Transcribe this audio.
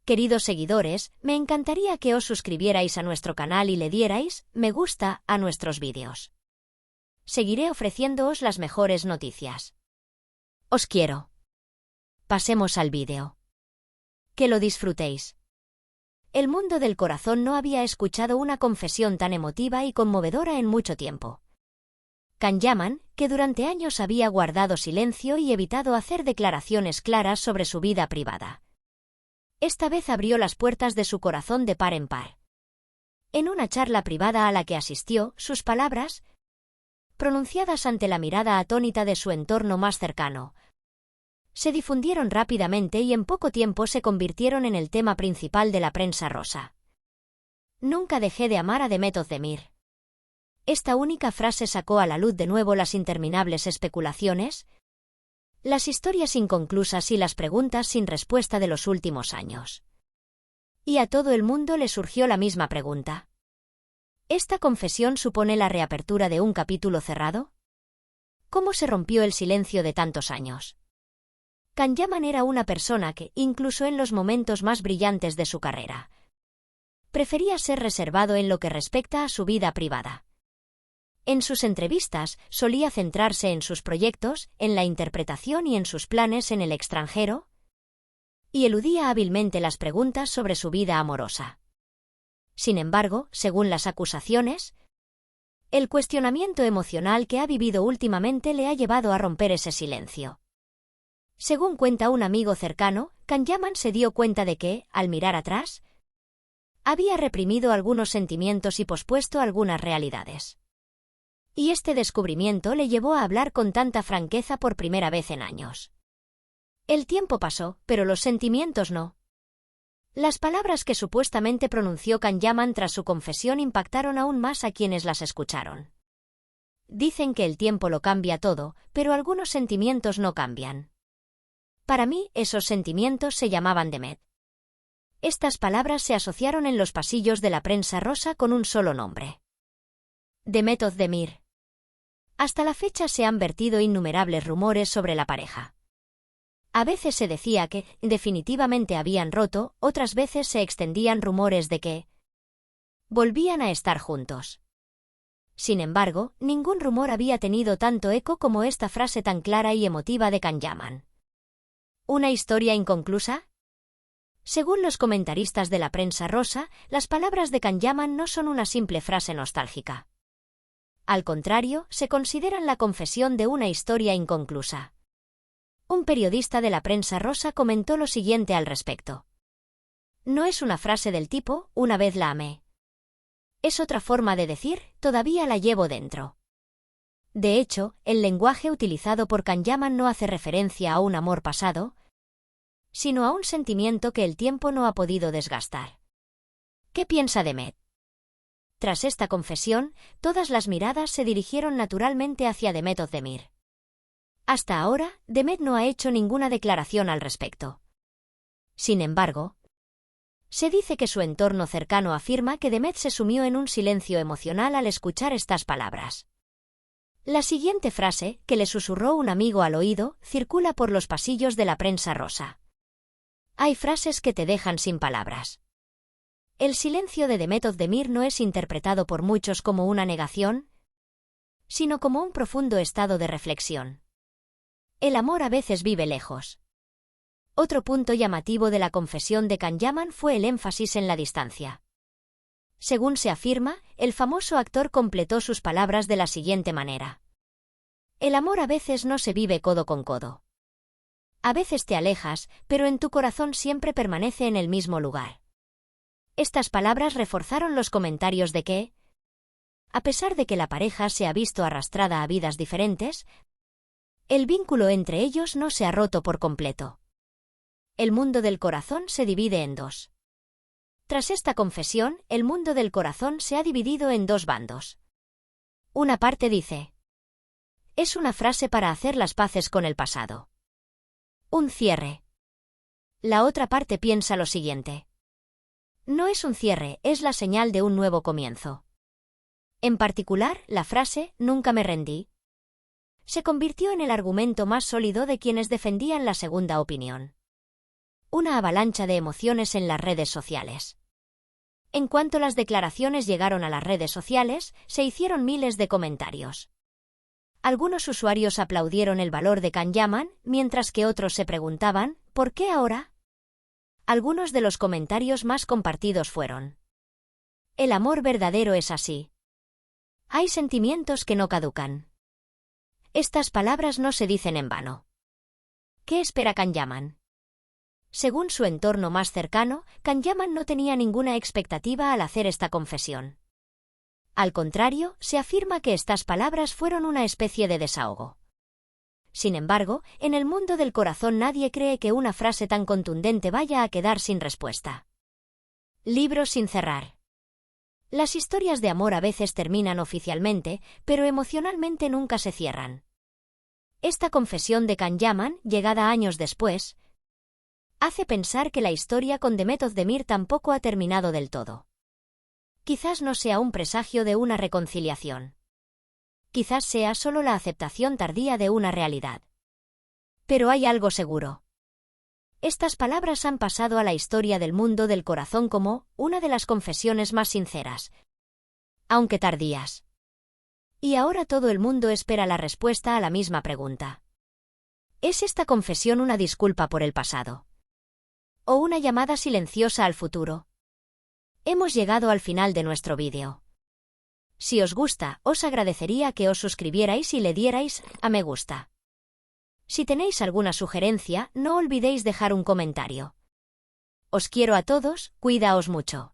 Queridos seguidores, me encantaría que os suscribierais a nuestro canal y le dierais me gusta a nuestros vídeos. Seguiré ofreciéndoos las mejores noticias. Os quiero. Pasemos al vídeo. Que lo disfrutéis. El mundo del corazón no había escuchado una confesión tan emotiva y conmovedora en mucho tiempo. Can Yaman, que durante años había guardado silencio y evitado hacer declaraciones claras sobre su vida privada, esta vez abrió las puertas de su corazón de par en par. En una charla privada a la que asistió, sus palabras, pronunciadas ante la mirada atónita de su entorno más cercano, se difundieron rápidamente y en poco tiempo se convirtieron en el tema principal de la prensa rosa. Nunca dejé de amar a Demet Özdemir. Esta única frase sacó a la luz de nuevo las interminables especulaciones, las historias inconclusas y las preguntas sin respuesta de los últimos años. Y a todo el mundo le surgió la misma pregunta. ¿Esta confesión supone la reapertura de un capítulo cerrado? ¿Cómo se rompió el silencio de tantos años? Can Yaman era una persona que, incluso en los momentos más brillantes de su carrera, prefería ser reservado en lo que respecta a su vida privada. En sus entrevistas, solía centrarse en sus proyectos, en la interpretación y en sus planes en el extranjero, y eludía hábilmente las preguntas sobre su vida amorosa. Sin embargo, según las acusaciones, el cuestionamiento emocional que ha vivido últimamente le ha llevado a romper ese silencio. Según cuenta un amigo cercano, Can Yaman se dio cuenta de que, al mirar atrás, había reprimido algunos sentimientos y pospuesto algunas realidades. Y este descubrimiento le llevó a hablar con tanta franqueza por primera vez en años. El tiempo pasó, pero los sentimientos no. Las palabras que supuestamente pronunció Can Yaman tras su confesión impactaron aún más a quienes las escucharon. Dicen que el tiempo lo cambia todo, pero algunos sentimientos no cambian. Para mí, esos sentimientos se llamaban Demet. Estas palabras se asociaron en los pasillos de la prensa rosa con un solo nombre: Demet Özdemir. Hasta la fecha se han vertido innumerables rumores sobre la pareja. A veces se decía que, definitivamente habían roto, otras veces se extendían rumores de que volvían a estar juntos. Sin embargo, ningún rumor había tenido tanto eco como esta frase tan clara y emotiva de Can Yaman. ¿Una historia inconclusa? Según los comentaristas de la prensa rosa, las palabras de Can Yaman no son una simple frase nostálgica. Al contrario, se consideran la confesión de una historia inconclusa. Un periodista de la prensa rosa comentó lo siguiente al respecto. No es una frase del tipo, una vez la amé. Es otra forma de decir, todavía la llevo dentro. De hecho, el lenguaje utilizado por Can Yaman no hace referencia a un amor pasado, sino a un sentimiento que el tiempo no ha podido desgastar. ¿Qué piensa Demet? Tras esta confesión, todas las miradas se dirigieron naturalmente hacia Demet Özdemir. Hasta ahora, Demet no ha hecho ninguna declaración al respecto. Sin embargo, se dice que su entorno cercano afirma que Demet se sumió en un silencio emocional al escuchar estas palabras. La siguiente frase, que le susurró un amigo al oído, circula por los pasillos de la prensa rosa. Hay frases que te dejan sin palabras. El silencio de Demet Özdemir no es interpretado por muchos como una negación, sino como un profundo estado de reflexión. El amor a veces vive lejos. Otro punto llamativo de la confesión de Can Yaman fue el énfasis en la distancia. Según se afirma, el famoso actor completó sus palabras de la siguiente manera. El amor a veces no se vive codo con codo. A veces te alejas, pero en tu corazón siempre permanece en el mismo lugar. Estas palabras reforzaron los comentarios de que, a pesar de que la pareja se ha visto arrastrada a vidas diferentes, el vínculo entre ellos no se ha roto por completo. El mundo del corazón se divide en dos. Tras esta confesión, el mundo del corazón se ha dividido en dos bandos. Una parte dice: es una frase para hacer las paces con el pasado. Un cierre. La otra parte piensa lo siguiente: no es un cierre, es la señal de un nuevo comienzo. En particular, la frase «nunca me rendí» se convirtió en el argumento más sólido de quienes defendían la segunda opinión. una avalancha de emociones en las redes sociales. En cuanto las declaraciones llegaron a las redes sociales, se hicieron miles de comentarios. Algunos usuarios aplaudieron el valor de Can Yaman, mientras que otros se preguntaban, ¿por qué ahora? Algunos de los comentarios más compartidos fueron: el amor verdadero es así. Hay sentimientos que no caducan. Estas palabras no se dicen en vano. ¿Qué espera Can Yaman? Según su entorno más cercano, Can Yaman no tenía ninguna expectativa al hacer esta confesión. Al contrario, se afirma que estas palabras fueron una especie de desahogo. Sin embargo, en el mundo del corazón nadie cree que una frase tan contundente vaya a quedar sin respuesta. Libro sin cerrar. Las historias de amor a veces terminan oficialmente, pero emocionalmente nunca se cierran. Esta confesión de Can Yaman, llegada años después, hace pensar que la historia con Demet Özdemir tampoco ha terminado del todo. Quizás no sea un presagio de una reconciliación. Quizás sea solo la aceptación tardía de una realidad. Pero hay algo seguro. Estas palabras han pasado a la historia del mundo del corazón como una de las confesiones más sinceras, aunque tardías. Y ahora todo el mundo espera la respuesta a la misma pregunta. ¿Es esta confesión una disculpa por el pasado? ¿O una llamada silenciosa al futuro? Hemos llegado al final de nuestro vídeo. Si os gusta, os agradecería que os suscribierais y le dierais a me gusta. Si tenéis alguna sugerencia, no olvidéis dejar un comentario. Os quiero a todos, cuidaos mucho.